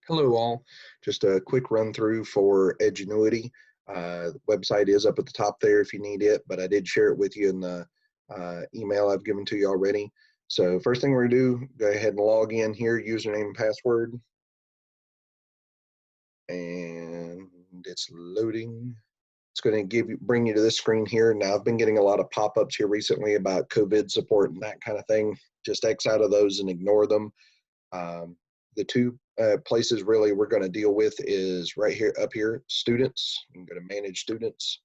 Hello all, just a quick run through for Edgenuity. The website is up at the top there if you need it, but I did share it with you in the email I've given to you already. So first thing we're gonna do, go ahead and log in here, username and password, and it's loading. It's going to bring you to this screen here. Now I've been getting a lot of pop-ups here recently about COVID support and that kind of thing. Just X out of those and ignore them. The two places really we're going to deal with is right here, up here, students. I'm going to manage students.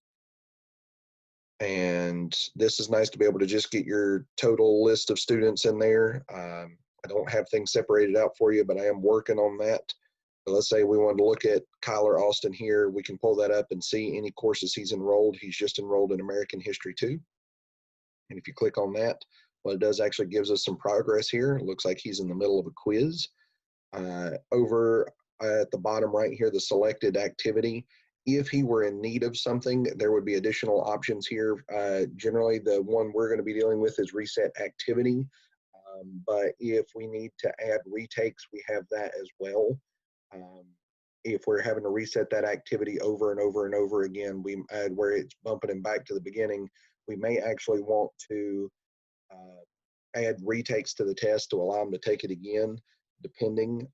And this is nice to be able to just get your total list of students in there. I don't have things separated out for you, but I am working on that. So let's say we wanted to look at Kyler Austin here. We can pull that up and see any courses he's enrolled. He's just enrolled in American History 2. And if you click on that, what it does actually gives us some progress here. It looks like he's in the middle of a quiz. Over at the bottom right here, the selected activity. If he were in need of something, there would be additional options here. Generally, the one we're going to be dealing with is reset activity. But if we need to add retakes, we have that as well. If we're having to reset that activity over and over and over again, where it's bumping him back to the beginning, we may actually want to add retakes to the test to allow them to take it again, depending.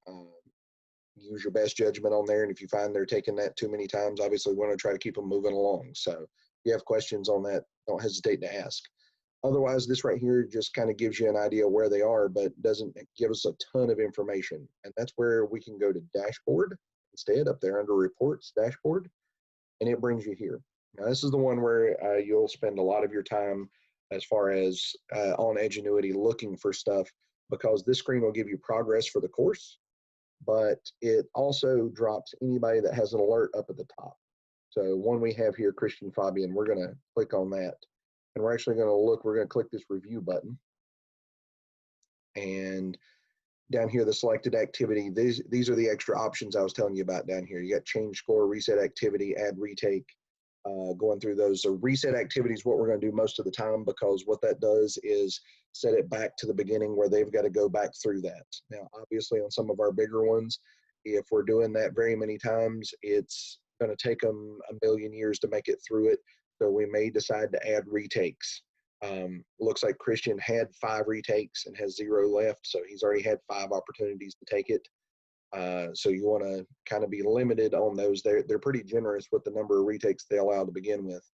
Use your best judgment on there, and if you find they're taking that too many times, obviously we want to try to keep them moving along. So if you have questions on that, don't hesitate to ask. Otherwise, this right here just kind of gives you an idea where they are, but doesn't give us a ton of information. And that's where we can go to dashboard instead, up there under reports, dashboard, and it brings you here. Now, this is the one where you'll spend a lot of your time as far as on Edgenuity looking for stuff, because this screen will give you progress for the course, but it also drops anybody that has an alert up at the top. So one we have here, Christian Fabian, we're going to click on that. And we're actually going to look, we're going to click this review button. And down here, the selected activity, these are the extra options I was telling you about down here. You got change score, reset activity, add retake, going through those. So reset activity is what we're going to do most of the time, because what that does is set it back to the beginning where they've got to go back through that. Now, obviously on some of our bigger ones, if we're doing that very many times, it's going to take them a million years to make it through it. So we may decide to add retakes. Looks like Christian had 5 retakes and has 0 left. So he's already had 5 opportunities to take it. So you want to kind of be limited on those. They're pretty generous with the number of retakes they allow to begin with.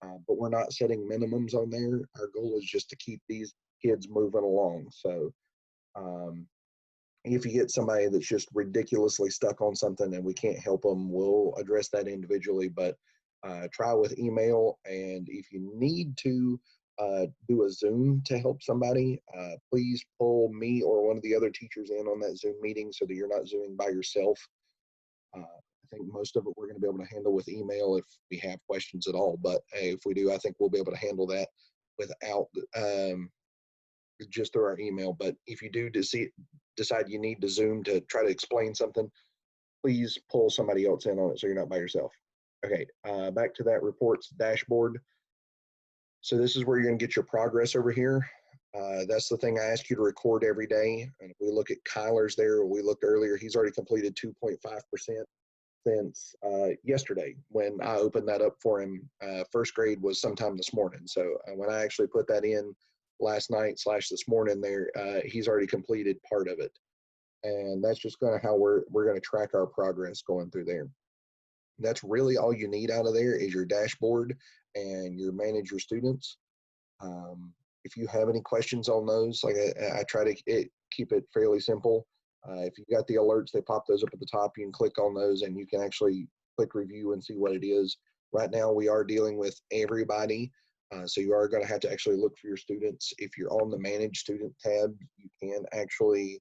But we're not setting minimums on there. Our goal is just to keep these kids moving along. So if you get somebody that's just ridiculously stuck on something and we can't help them, we'll address that individually. But try with email, and if you need to do a Zoom to help somebody, please pull me or one of the other teachers in on that Zoom meeting so that you're not Zooming by yourself. I think most of it we're going to be able to handle with email if we have questions at all, but if we do, I think we'll be able to handle that without just through our email. But if you do decide you need to Zoom to try to explain something, please pull somebody else in on it so you're not by yourself. Okay, back to that reports dashboard. So this is where you're going to get your progress over here. That's the thing I ask you to record every day. And if we look at Kyler's there, we looked earlier, he's already completed 2.5% since yesterday when I opened that up for him. First grade was sometime this morning. So when I actually put that in last night / this morning there, he's already completed part of it. And that's just kind of how we're going to track our progress going through there. That's really all you need out of there is your dashboard and your manage your students. If you have any questions on those, like I try to keep it fairly simple. If you've got the alerts, they pop those up at the top. You can click on those and you can actually click review and see what it is. Right now, we are dealing with everybody. So you are going to have to actually look for your students. If you're on the manage student tab, you can actually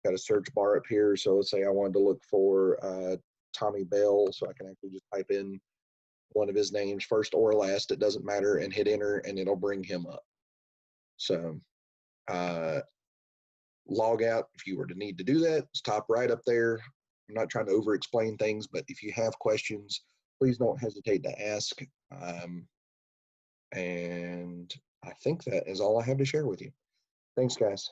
got a search bar up here. So let's say I wanted to look for Tommy Bell, so I can actually just type in one of his names, first or last, it doesn't matter, and hit enter, and it'll bring him up. So log out if you were to need to do that. It's top right up there. I'm not trying to over explain things, but if you have questions, please don't hesitate to ask. And I think that is all I have to share with you. Thanks, guys.